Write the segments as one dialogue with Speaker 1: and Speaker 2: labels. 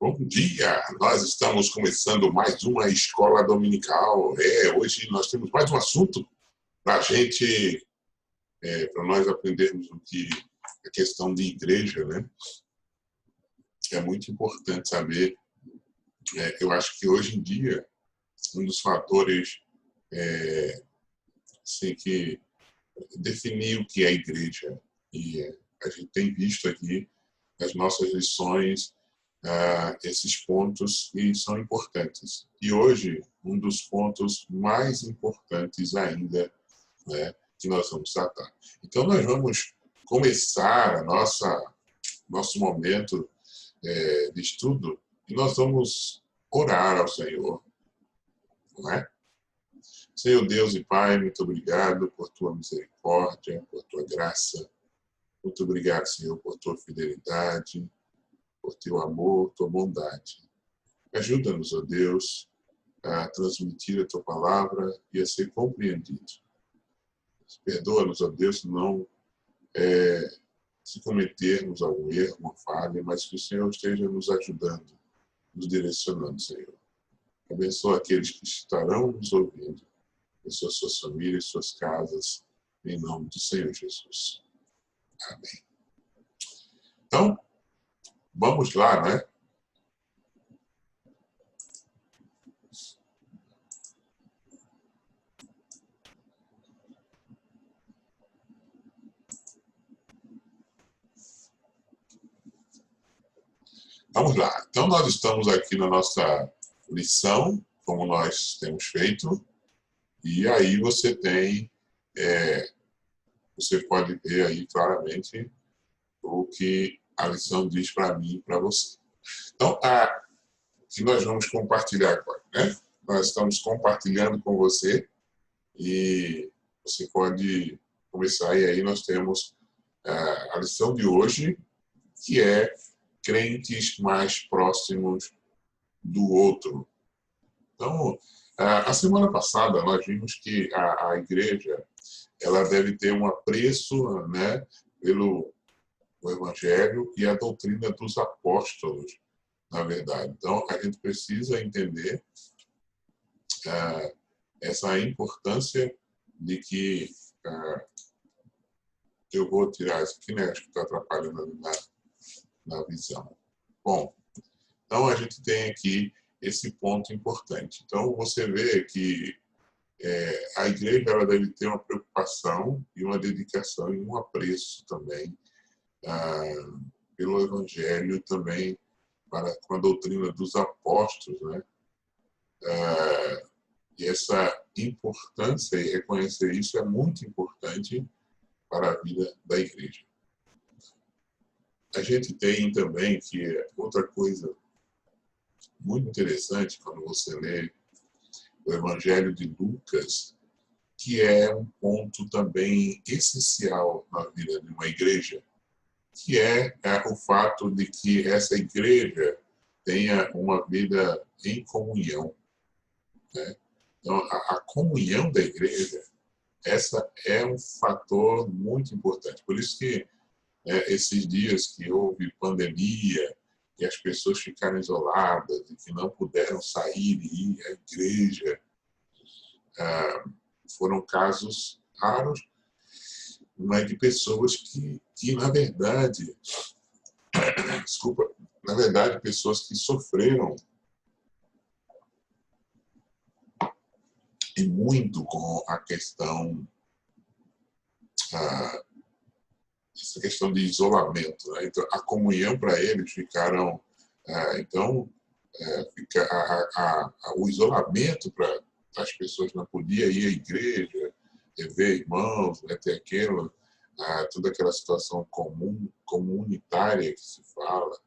Speaker 1: Bom dia! Nós estamos começando mais uma escola dominical. Hoje nós temos mais um assunto para a gente, para nós aprendermos o que a questão de igreja, né? É muito importante saber. Eu acho que hoje em dia um dos fatores assim, que definir o que é igreja, e a gente tem visto aqui nas nossas lições esses pontos que são importantes. E hoje, um dos pontos mais importantes ainda, né, que nós vamos tratar. Então, nós vamos começar nosso momento de estudo e nós vamos orar ao Senhor, não é? Senhor Deus e Pai, muito obrigado por tua misericórdia, por tua graça. Muito obrigado, Senhor, por tua fidelidade, por teu amor, tua bondade. Ajuda-nos, ó Deus, a transmitir a tua palavra e a ser compreendido. Perdoa-nos, ó Deus, se cometermos algum erro, uma falha, mas que o Senhor esteja nos ajudando, nos direcionando, Senhor. Abençoa aqueles que estarão nos ouvindo, abençoa suas famílias, suas casas, em nome do Senhor Jesus. Amém. Então, vamos lá, né? Vamos lá. Então, nós estamos aqui na nossa lição, como nós temos feito, e aí você pode ver aí claramente o que a lição diz para mim e para você. Então, o que nós vamos compartilhar agora, né? Nós estamos compartilhando com você e você pode começar, e aí nós temos a lição de hoje, que é crentes mais próximos do outro. Então, a semana passada nós vimos que a igreja ela deve ter um apreço, né, pelo Evangelho e a doutrina dos apóstolos, na verdade. Então, a gente precisa entender essa importância de que eu vou tirar isso aqui, né? Acho que está atrapalhando na visão. Bom, então a gente tem aqui esse ponto importante. Então, você vê que a igreja ela deve ter uma preocupação e uma dedicação e um apreço também pelo Evangelho, também com a doutrina dos apóstolos, né? E essa importância e reconhecer isso é muito importante para a vida da igreja. A gente tem também que outra coisa muito interessante quando você lê o Evangelho de Lucas, que é um ponto também essencial na vida de uma igreja, que é o fato de que essa igreja tenha uma vida em comunhão, né? Então, a comunhão da igreja, essa é um fator muito importante. Por isso que esses dias que houve pandemia e as pessoas ficaram isoladas e que não puderam sair e ir à igreja, foram casos raros, mas de pessoas que na verdade, pessoas que sofreram e muito com a questão, essa questão de isolamento, né? Então, a comunhão para eles ficaram, o isolamento para as pessoas não podiam ir à igreja, ver irmãos, né? Ter toda aquela situação comunitária que se fala,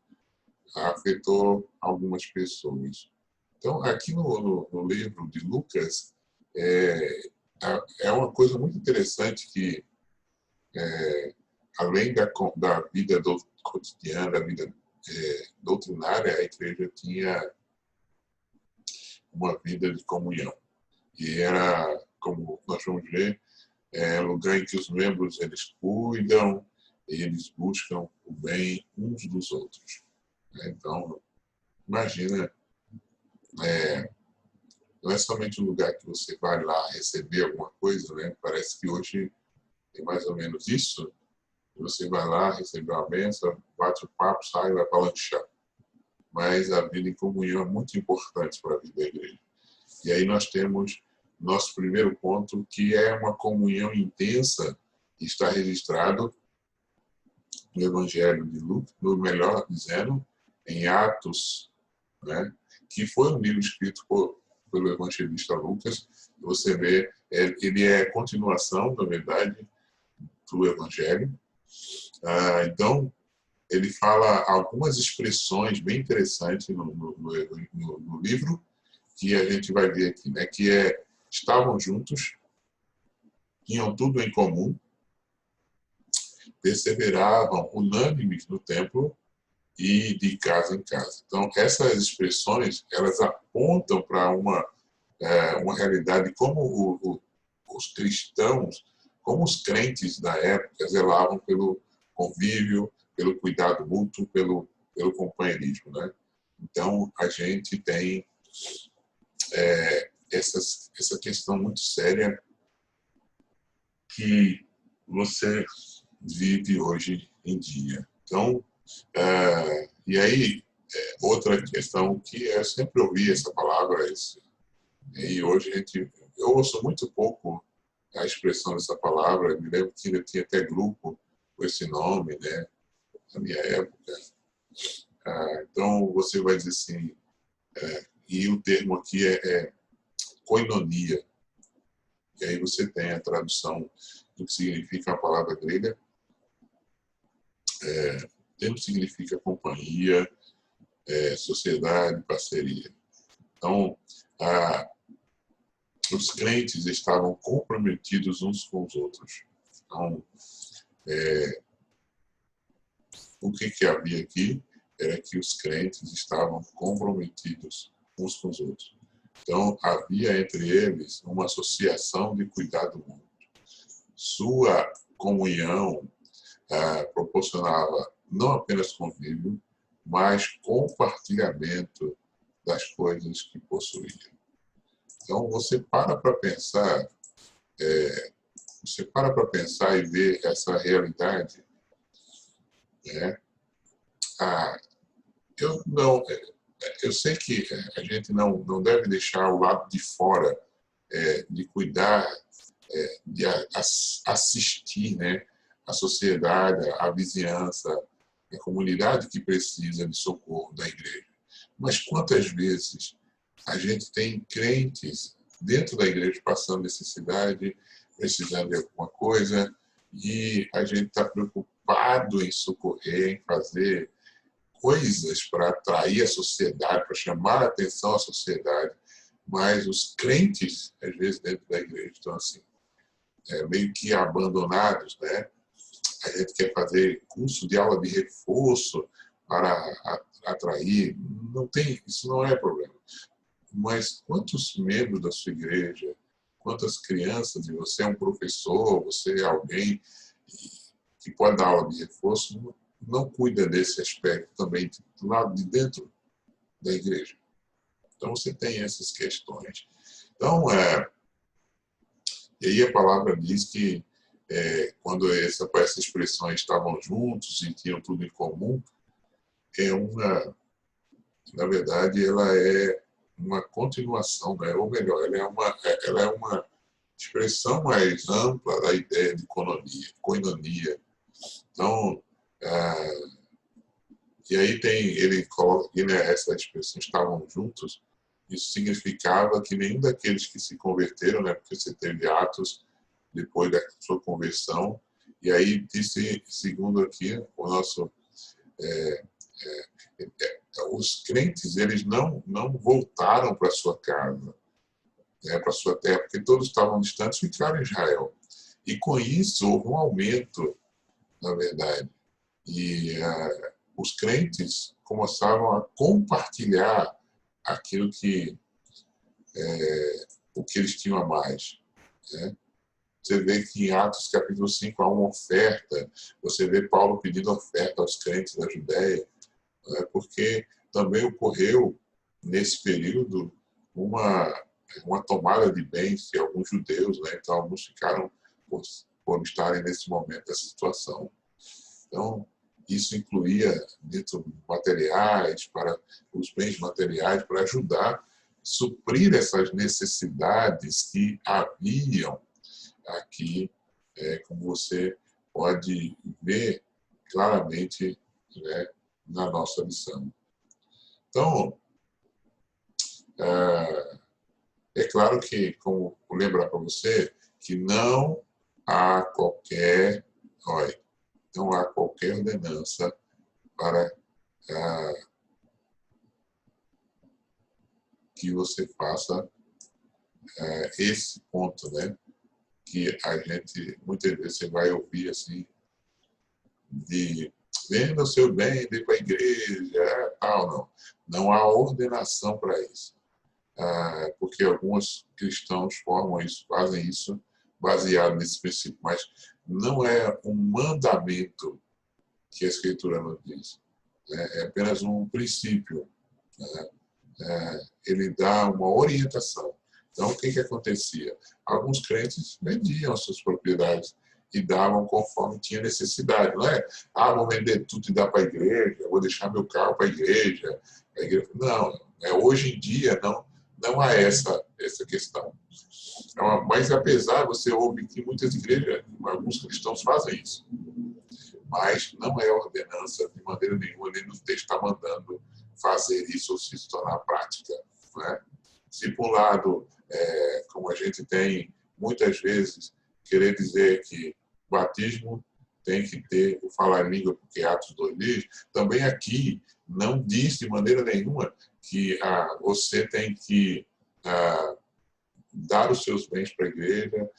Speaker 1: afetou algumas pessoas. Então, aqui no livro de Lucas, é uma coisa muito interessante que, além da vida cotidiana, da vida doutrinária, a igreja tinha uma vida de comunhão. E era, como nós vamos ver, um lugar em que os membros eles cuidam e eles buscam o bem uns dos outros. Então, imagina, não é somente um lugar que você vai lá receber alguma coisa, né? Parece que hoje é mais ou menos isso. Você vai lá, recebe uma benção, bate o papo, sai e vai para lanchar. Mas a vida em comunhão é muito importante para a vida da igreja. E aí nós temos nosso primeiro ponto, que é uma comunhão intensa, que está registrado no Evangelho de Lucas, no melhor dizendo, em Atos, né? Que foi um livro escrito pelo evangelista Lucas. Você vê, ele é continuação, na verdade, do Evangelho. Então, ele fala algumas expressões bem interessantes no livro, que a gente vai ver aqui, né? Que estavam juntos, tinham tudo em comum, perseveravam unânimes no templo e de casa em casa. Então, essas expressões, elas apontam para uma realidade como os cristãos, como os crentes da época zelavam pelo convívio, pelo cuidado mútuo, pelo companheirismo, né? Então, a gente tem essa questão muito séria que você vive hoje em dia. Então, e aí, outra questão que eu sempre ouvi essa palavra, e hoje eu ouço muito pouco a expressão dessa palavra. Eu me lembro que ainda tinha até grupo com esse nome, né, na minha época. Então, você vai dizer assim, e o termo aqui é koinonia. E aí você tem a tradução do que significa a palavra grega. O termo significa companhia, sociedade, parceria. Então, os crentes estavam comprometidos uns com os outros. Então, o que havia aqui era que os crentes estavam comprometidos uns com os outros. Então, havia entre eles uma associação de cuidado mútuo. Sua comunhão proporcionava não apenas convívio, mas compartilhamento das coisas que possuía. Então, você para pensar, e ver essa realidade, né? Eu sei que a gente não deve deixar o lado de fora de cuidar, de assistir, né, a sociedade, a vizinhança, a comunidade que precisa de socorro da igreja. Mas quantas vezes a gente tem crentes dentro da igreja passando necessidade, precisando de alguma coisa, e a gente está preocupado em socorrer, em fazer coisas para atrair a sociedade, para chamar a atenção à sociedade, mas os crentes, às vezes, dentro da igreja, estão assim, meio que abandonados, né? A gente quer fazer curso de aula de reforço para atrair, isso não é problema. Mas quantos membros da sua igreja, quantas crianças, e você é um professor, você é alguém que pode dar aula de reforço, não cuida desse aspecto também do lado de dentro da igreja. Então você tem essas questões. Então, e aí a palavra diz que quando essas expressões estavam juntos e tinham tudo em comum, na verdade, ela é uma continuação, né? Ou melhor, ela é uma expressão mais ampla da ideia de koinonia. Então, e aí ele coloca aqui, né, essa expressão, estavam juntos. Isso significava que nenhum daqueles que se converteram, né, porque você teve Atos depois da sua conversão, e aí disse, segundo aqui o nosso os crentes, eles não voltaram para sua casa, né, para sua terra, porque todos estavam distantes, ficaram em Israel. E com isso houve um aumento, na verdade. E os crentes começavam a compartilhar aquilo o que eles tinham a mais, né? Você vê que em Atos capítulo 5 há uma oferta, você vê Paulo pedindo oferta aos crentes da Judéia, né? Porque também ocorreu, nesse período, uma tomada de bens de alguns judeus, né? Então, alguns ficaram por estarem nesse momento dessa situação. Então, isso incluía, dentro de materiais, para os bens materiais, para ajudar a suprir essas necessidades que haviam aqui, como você pode ver claramente, né, na nossa lição. Então, é claro que, como vou lembrar para você, que não há qualquer ordenança para que você faça esse ponto, né? Que a gente, muitas vezes, você vai ouvir assim, de venda o seu bem, dê para a igreja, tal, não há ordenação para isso. Porque alguns cristãos formam isso, fazem isso baseado nesse princípio, mas não é um mandamento que a Escritura nos diz. É apenas um princípio. Ele dá uma orientação. Então, o que acontecia? Alguns crentes vendiam as suas propriedades e davam conforme tinha necessidade. Não é, vou vender tudo e dar para a igreja, vou deixar meu carro para a igreja. Não, hoje em dia não há essa questão. Mas, apesar, você ouve que muitas igrejas, alguns cristãos fazem isso. Mas não é ordenança de maneira nenhuma, nem nos está mandando fazer isso ou se tornar prática. Né? Se, por um lado, como a gente tem muitas vezes, querer dizer que o batismo tem que ter o falar em língua, porque Atos 2 diz, também aqui não diz de maneira nenhuma que você tem que dar os seus bens para a igreja,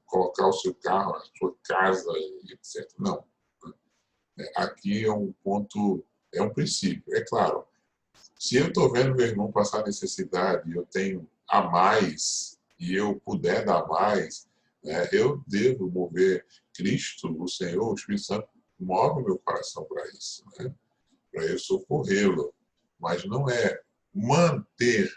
Speaker 1: colocar o seu carro, a sua casa, etc. Não. Aqui é um ponto, é um princípio. É claro, se eu estou vendo meu irmão passar necessidade, eu tenho a mais, e eu puder dar mais, eu devo mover Cristo, o Senhor, o Espírito Santo, move meu coração para isso, né? Para eu socorrê-lo. Mas não é manter,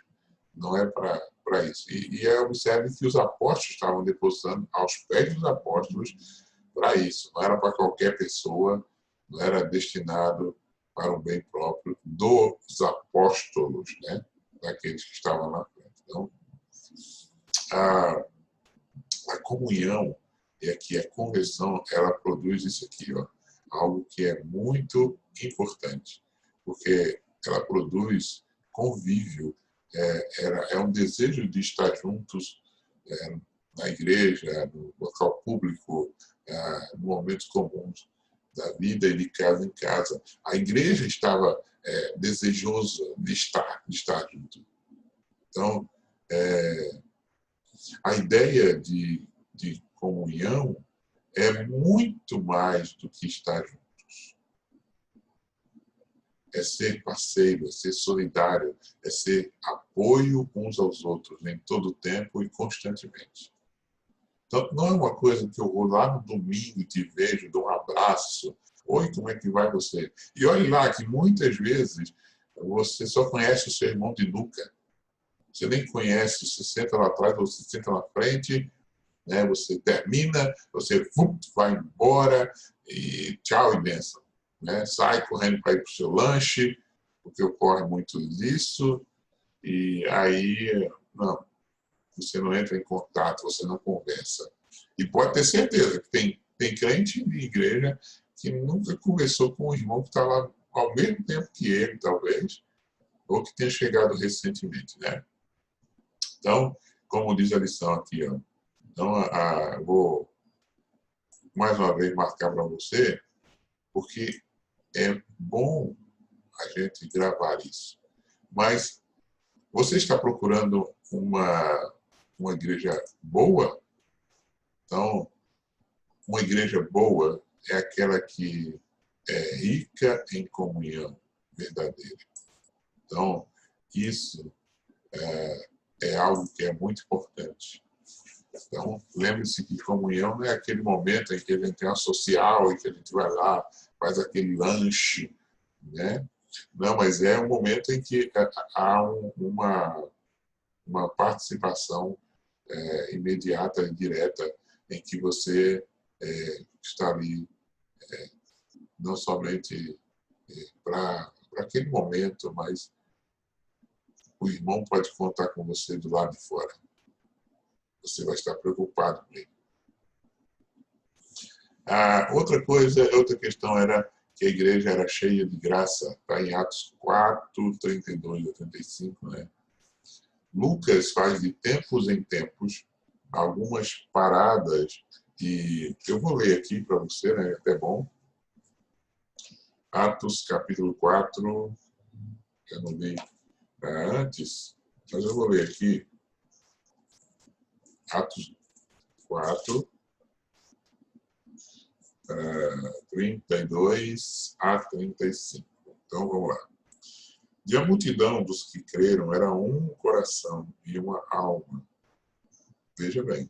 Speaker 1: não é para isso. E observe que os apóstolos estavam depositando aos pés dos apóstolos para isso. Não era para qualquer pessoa, não era destinado para o bem próprio dos apóstolos, né? Daqueles que estavam na frente. Então, a comunhão e aqui a conversão, ela produz isso aqui, algo que é muito importante, porque ela produz convívio, é um desejo de estar juntos na igreja, no local público, em momentos comuns da vida e de casa em casa. A igreja estava desejosa de estar junto. Então, a ideia de comunhão é muito mais do que estar juntos. É ser parceiro, é ser solidário, é ser apoio uns aos outros em todo o tempo e constantemente. Então, não é uma coisa que eu vou lá no domingo e te vejo, dou um abraço. Oi, como é que vai você? E olhe lá que muitas vezes você só conhece o seu irmão de nuca. Você nem conhece, você senta lá atrás, você senta na frente, né? Você termina, você vai embora e tchau e benção. Né? Sai correndo para ir para o seu lanche, porque ocorre muito disso, e aí, não. Você não entra em contato, você não conversa. E pode ter certeza que tem crente de igreja que nunca conversou com um irmão que está lá ao mesmo tempo que ele, talvez, ou que tenha chegado recentemente, né? Então, como diz a lição aqui, então, vou mais uma vez marcar para você, porque é bom a gente gravar isso. Mas você está procurando uma igreja boa? Então, uma igreja boa é aquela que é rica em comunhão verdadeira. Então, isso é algo que é muito importante. Então, lembre-se que comunhão não é aquele momento em que a gente tem uma social e que a gente vai lá, faz aquele lanche, né? Não, mas é um momento em que há uma participação imediata e direta em que você está ali não somente para aquele momento, mas o irmão pode contar com você do lado de fora. Você vai estar preocupado com ele. Outra questão era que a igreja era cheia de graça, está em Atos 4, 32 a 35, né? Lucas faz de tempos em tempos algumas paradas e eu vou ler aqui para você, né? É até bom. Atos capítulo 4, eu não li antes, mas eu vou ler aqui. Atos 4, 32 a 35. Então vamos lá. E a multidão dos que creram era um coração e uma alma. Veja bem,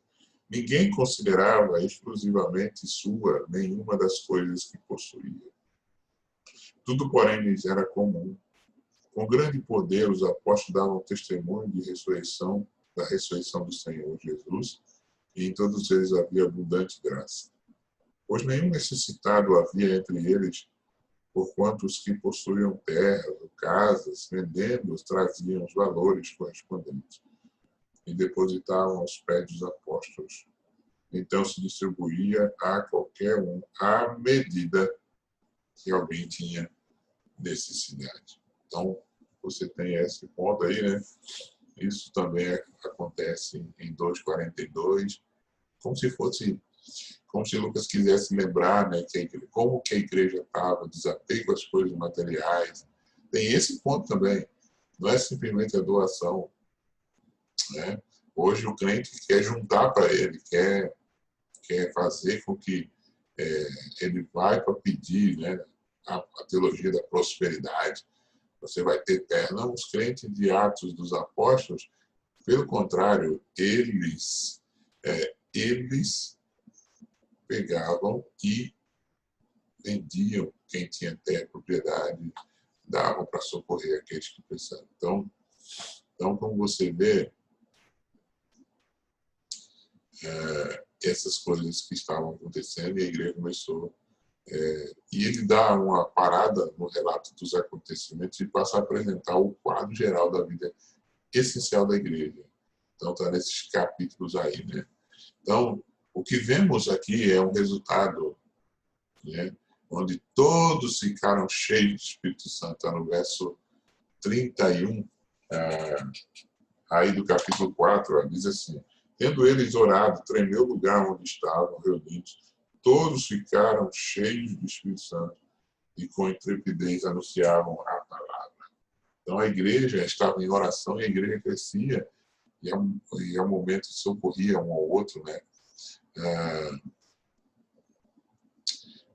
Speaker 1: ninguém considerava exclusivamente sua nenhuma das coisas que possuía. Tudo, porém, lhes era comum. Com grande poder, os apóstolos davam testemunho da ressurreição do Senhor Jesus, e em todos eles havia abundante graça. Pois nenhum necessitado havia entre eles, porquanto os que possuíam terras ou casas, vendendo-os, traziam os valores correspondentes e depositavam aos pés dos apóstolos. Então se distribuía a qualquer um à medida que alguém tinha necessidade. Então, você tem esse ponto aí, né? Isso também acontece em 2:42, como se Lucas quisesse lembrar, né, como que a igreja estava, desapego às coisas materiais. Tem esse ponto também. Não é simplesmente a doação, né? Hoje o crente quer juntar para ele, quer fazer com que ele vai para pedir, né, a teologia da prosperidade. Você vai ter terra. Não, os crentes de Atos dos Apóstolos, pelo contrário, eles pegavam e vendiam quem tinha terra e propriedade, davam para socorrer aqueles que precisavam. Então, como você vê, essas coisas que estavam acontecendo, e a igreja começou. E ele dá uma parada no relato dos acontecimentos e passa a apresentar o quadro geral da vida essencial da igreja. Então, está nesses capítulos aí, né? Então, o que vemos aqui é um resultado, né, onde todos ficaram cheios do Espírito Santo. Está no verso 31, aí do capítulo 4, diz assim: tendo eles orado, tremeu o lugar onde estavam reunidos, todos ficaram cheios do Espírito Santo e com intrepidez anunciavam a palavra. Então a igreja estava em oração e a igreja crescia e ao momento socorria um ao outro, né?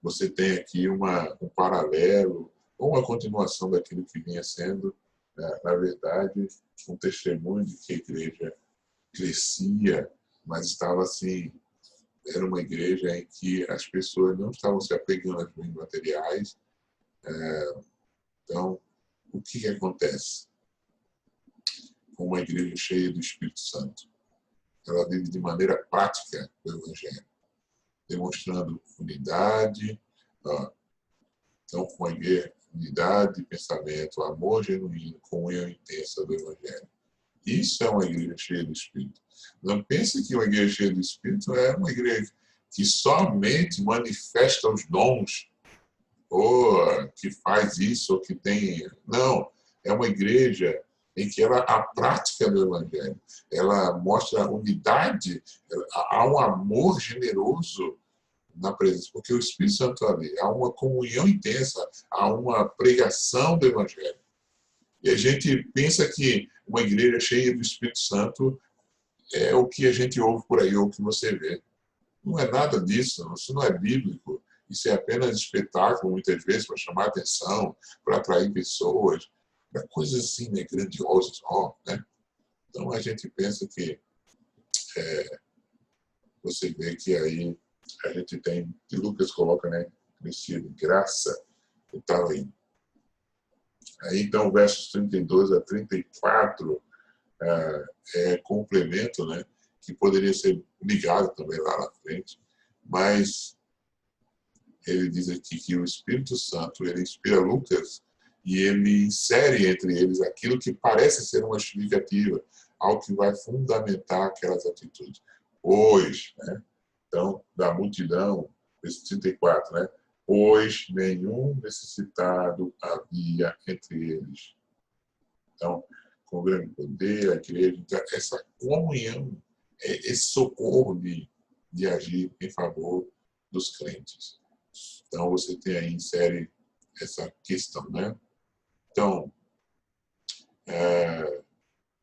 Speaker 1: Você tem aqui um paralelo, ou uma continuação daquilo que vinha sendo, na verdade, um testemunho de que a igreja crescia, mas estava assim, era uma igreja em que as pessoas não estavam se apegando aos bens materiais. Então, o que acontece com uma igreja cheia do Espírito Santo? Ela vive de maneira prática o Evangelho, demonstrando unidade, então com a igreja, unidade, pensamento, amor genuíno, comunhão intensa do Evangelho. Isso é uma igreja cheia do Espírito. Não pense que uma igreja cheia do Espírito é uma igreja que somente manifesta os dons, ou que faz isso, ou que tem... Não, é uma igreja em que a prática do Evangelho, ela mostra a unidade, há um amor generoso na presença, porque o Espírito Santo ali, há uma comunhão intensa, há uma pregação do Evangelho. E a gente pensa que uma igreja cheia do Espírito Santo é o que a gente ouve por aí, ou o que você vê. Não é nada disso, isso não é bíblico. Isso é apenas espetáculo, muitas vezes, para chamar atenção, para atrair pessoas, para coisas assim, né, grandiosas. Né? Então a gente pensa que você vê que aí a gente tem, que Lucas coloca, né, crescido, graça, e tal aí. Aí, então, versos 32 a 34 é complemento, né? Que poderia ser ligado também lá na frente, mas ele diz aqui que o Espírito Santo, ele inspira Lucas e ele insere entre eles aquilo que parece ser uma justificativa, algo que vai fundamentar aquelas atitudes. Pois, né? Então, da multidão, esse 34, né? Pois nenhum necessitado havia entre eles. Então, com o grande poder, a igreja, então, essa comunhão, esse socorro de agir em favor dos crentes. Então, você tem aí, insere essa questão, né? Então,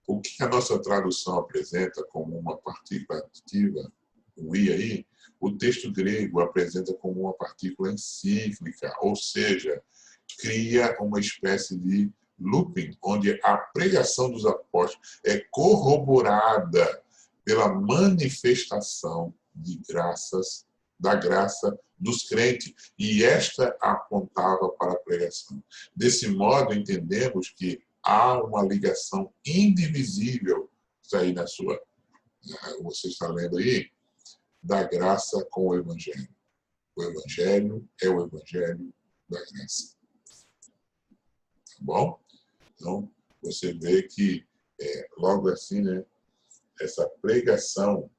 Speaker 1: o que a nossa tradução apresenta como uma partícula ativa, o I aí, o texto grego apresenta como uma partícula encíclica, ou seja, cria uma espécie de looping, onde a pregação dos apóstolos é corroborada pela manifestação de graças, da graça dos crentes, e esta apontava para a pregação. Desse modo, entendemos que há uma ligação indivisível, está aí você está lendo aí, da graça com o Evangelho. O Evangelho é o Evangelho da graça. Tá bom? Então, você vê que, logo assim, né, essa pregação,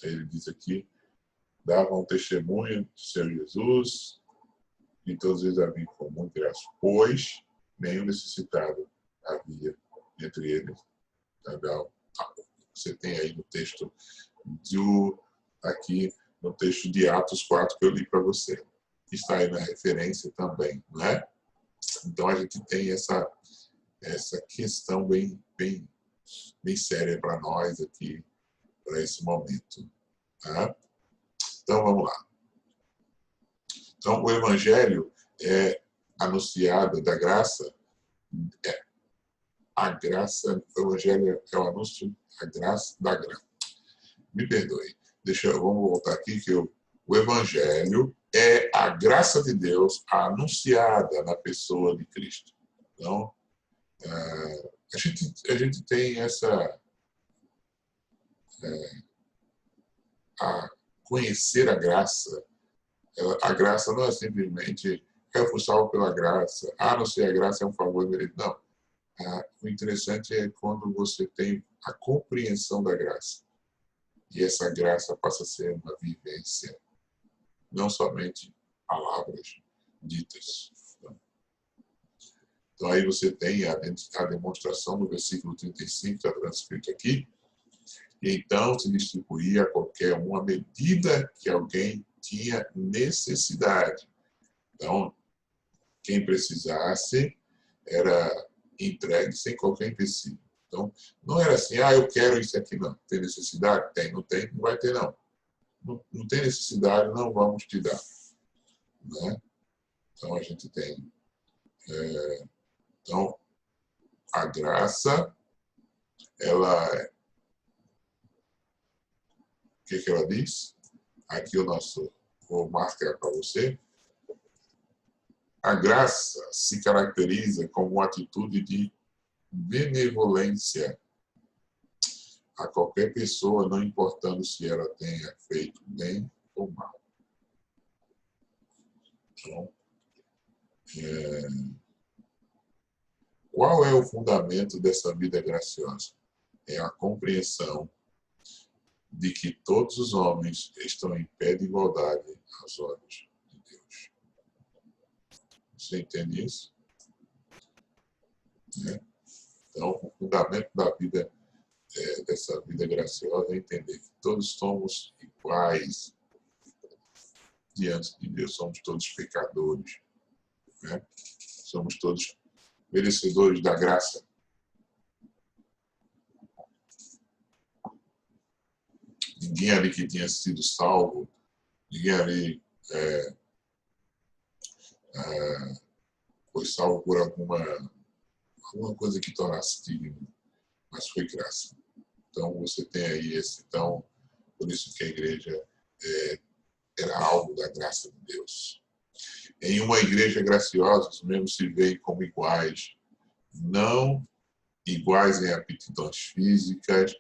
Speaker 1: ele diz aqui, dava um testemunho de seu Jesus, e todos eles haviam em comum graça, pois nenhum necessitado havia entre eles. Legal. Você tem aí no texto aqui no texto de Atos 4 que eu li para você. Está aí na referência também, não é? Então a gente tem essa questão bem séria para nós aqui, para esse momento. Tá? Então vamos lá. Então o Evangelho é anunciado da graça, a graça, o Evangelho é o anúncio da graça, Me perdoe. Vamos voltar aqui que o Evangelho é a graça de Deus anunciada na pessoa de Cristo. Então, a gente tem a conhecer a graça. A graça não é simplesmente eu fui salvo pela graça. Não sei, a graça é um favor merecido. Não. O interessante é quando você tem a compreensão da graça. E essa graça passa a ser uma vivência, não somente palavras ditas. Então aí você tem a demonstração no versículo 35, está transcrito aqui. E então se distribuía a qualquer um à medida que alguém tinha necessidade. Então, quem precisasse era entregue sem qualquer empecilho. Então, não era assim, eu quero isso aqui, não. Tem necessidade? Tem. Não tem? Não vai ter, não. Não tem necessidade, não vamos te dar. Né? Então, a gente tem... Então, a graça, ela... O que ela diz? Aqui vou marcar para você. A graça se caracteriza como uma atitude de benevolência a qualquer pessoa, não importando se ela tenha feito bem ou mal. Então, qual é o fundamento dessa vida graciosa? É a compreensão de que todos os homens estão em pé de igualdade aos olhos de Deus. Você entende isso? Então, o fundamento da vida, dessa vida graciosa, é entender que todos somos iguais diante de Deus, somos todos pecadores, né? Somos todos merecedores da graça. Ninguém ali que tinha sido salvo, ninguém ali foi salvo por alguma coisa que tornasse digno, mas foi graça. Então você tem aí por isso que a igreja era alvo da graça de Deus. Em uma igreja graciosa, os membros se veem como iguais, não iguais em aptidões físicas,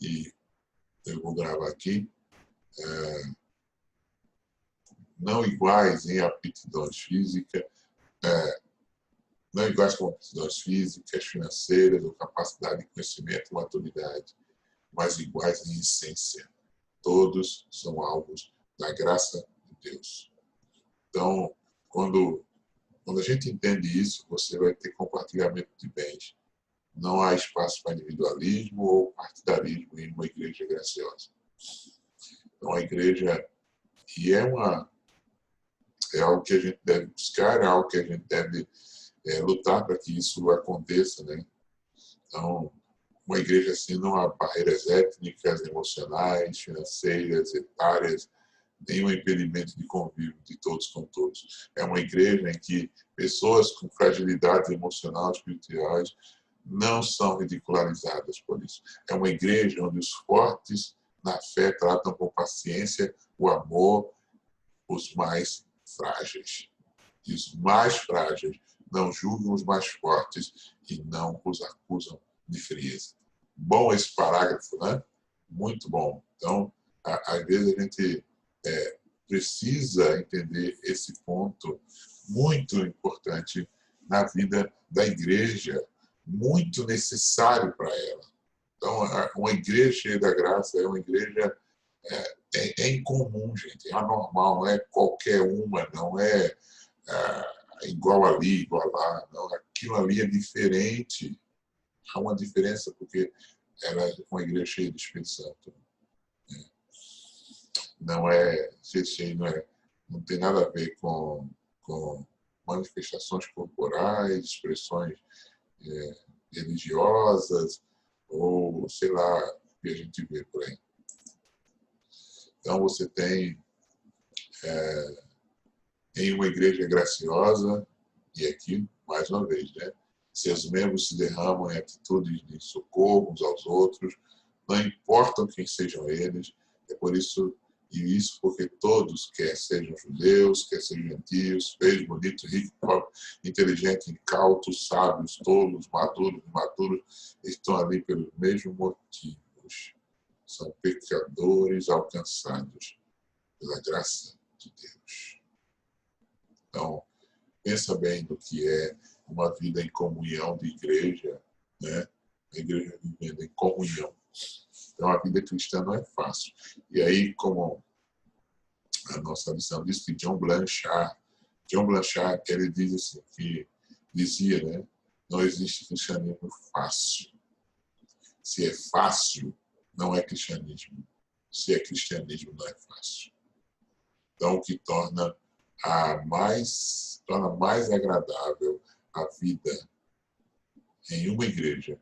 Speaker 1: e eu vou gravar aqui, não iguais em aptidões físicas, não iguais com aptidões físicas, financeiras, ou capacidade de conhecimento ou maturidade, mas iguais em essência. Todos são alvos da graça de Deus. Então, quando a gente entende isso, você vai ter compartilhamento de bens. Não há espaço para individualismo ou partidarismo em uma igreja graciosa. Então, a igreja, e é algo que a gente deve buscar, é algo que a gente deve lutar para que isso aconteça, né? Então, uma igreja assim não há barreiras étnicas, emocionais, financeiras, etárias, nenhum impedimento de convívio de todos com todos. É uma igreja em que pessoas com fragilidade emocional e espirituais não são ridicularizadas por isso. É uma igreja onde os fortes na fé tratam com paciência o amor os mais frágeis. E os mais frágeis não julgam os mais fortes e não os acusam de frieza. Bom esse parágrafo, né? Muito bom. Então, às vezes a gente precisa entender esse ponto muito importante na vida da igreja, muito necessário para ela. Então, uma igreja cheia da graça é uma igreja incomum, gente, é anormal, não é qualquer uma, não é igual ali, igual lá, não, aquilo ali é diferente. Há uma diferença porque ela é uma igreja cheia de Espírito Santo. Não é, não tem nada a ver com manifestações corporais, expressões religiosas, ou sei lá, o que a gente vê por aí. Então você tem em uma igreja graciosa, e aqui, mais uma vez, né? Seus membros se derramam em atitudes de socorro uns aos outros, não importam quem sejam eles, é por isso, e isso porque todos, quer sejam judeus, quer sejam gentios, feios, bonitos, ricos, pobres, inteligentes, incautos, sábios, tolos, maduros, imaturos, estão ali pelos mesmos motivos. São pecadores alcançados pela graça de Deus. Então, pensa bem do que é uma vida em comunhão de igreja, né? A igreja vivendo em comunhão. Então, a vida cristã não é fácil. E aí, como a nossa lição diz que John Blanchard, ele diz assim, que dizia, né? Não existe cristianismo fácil. Se é fácil, não é cristianismo. Se é cristianismo, não é fácil. Então, o que torna mais agradável a vida em uma igreja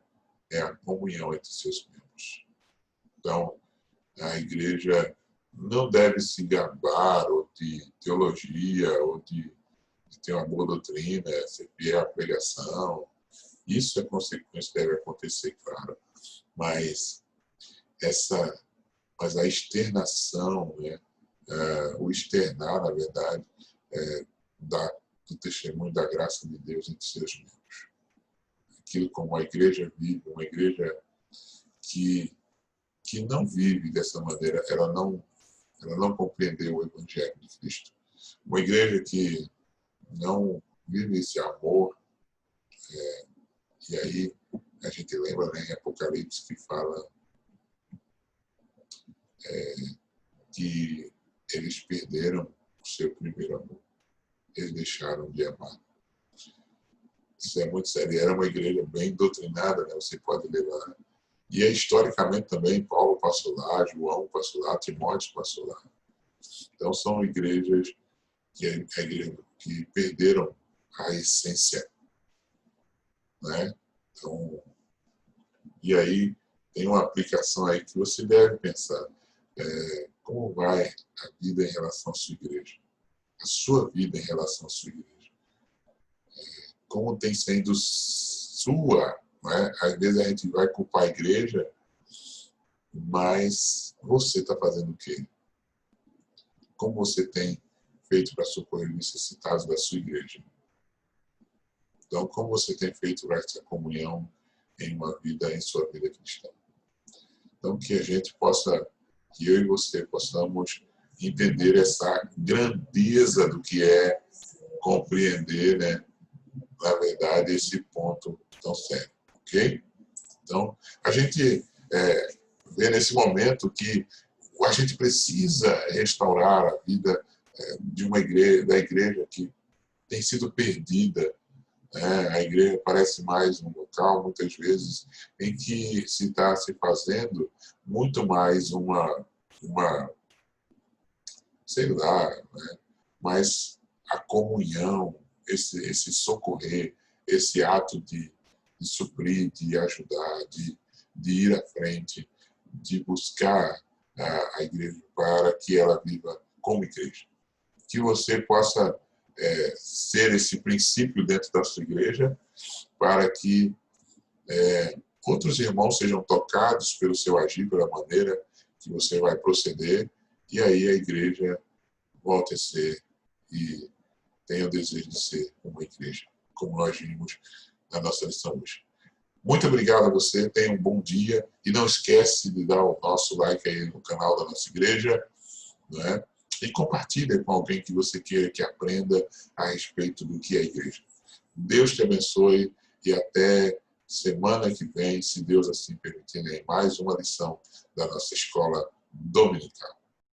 Speaker 1: é a comunhão entre seus membros. Então, a igreja não deve se gabar ou de teologia ou de ter uma boa doutrina, ser fiel à pregação. Isso é consequência, deve acontecer, claro. Mas a externação, né? O externar, na verdade, do testemunho da graça de Deus entre seus membros. Aquilo como a igreja vive, uma igreja que não vive dessa maneira, ela não compreendeu o Evangelho de Cristo. Uma igreja que não vive esse amor, e aí a gente lembra, né, em Apocalipse que fala que eles perderam o seu primeiro amor. Eles deixaram de amar. Isso é muito sério. Era uma igreja bem doutrinada, né? Você pode levar. E historicamente também, Paulo passou lá, João passou lá, Timóteo passou lá. Então são igrejas que perderam a essência, né? Então, e aí tem uma aplicação aí que você deve pensar. Como vai a vida em relação à sua igreja? A sua vida em relação à sua igreja? Como tem sendo sua, né? Às vezes a gente vai culpar a igreja, mas você está fazendo o quê? Como você tem feito para socorrer os necessitados da sua igreja? Então, como você tem feito para essa comunhão em sua vida cristã? Então, que a gente possa, que eu e você possamos entender essa grandeza do que é compreender, né, na verdade, esse ponto tão sério, ok? Então, a gente vê nesse momento que a gente precisa restaurar a vida de uma igreja, da igreja que tem sido perdida. A igreja parece mais um local, muitas vezes, em que se está se fazendo muito mais uma sei lá, né? Mas a comunhão, esse socorrer, esse ato de suprir, de ajudar, de ir à frente, de buscar a igreja para que ela viva como igreja. Que você possa ser esse princípio dentro da sua igreja para que outros irmãos sejam tocados pelo seu agir, pela maneira que você vai proceder, e aí a igreja volte a ser e tenha o desejo de ser uma igreja, como nós vimos na nossa lição hoje. Muito obrigado a você, tenha um bom dia e não esquece de dar o nosso like aí no canal da nossa igreja, né? E compartilhe com alguém que você queira que aprenda a respeito do que é a igreja. Deus te abençoe e até semana que vem, se Deus assim permitir, em mais uma lição da nossa escola dominical.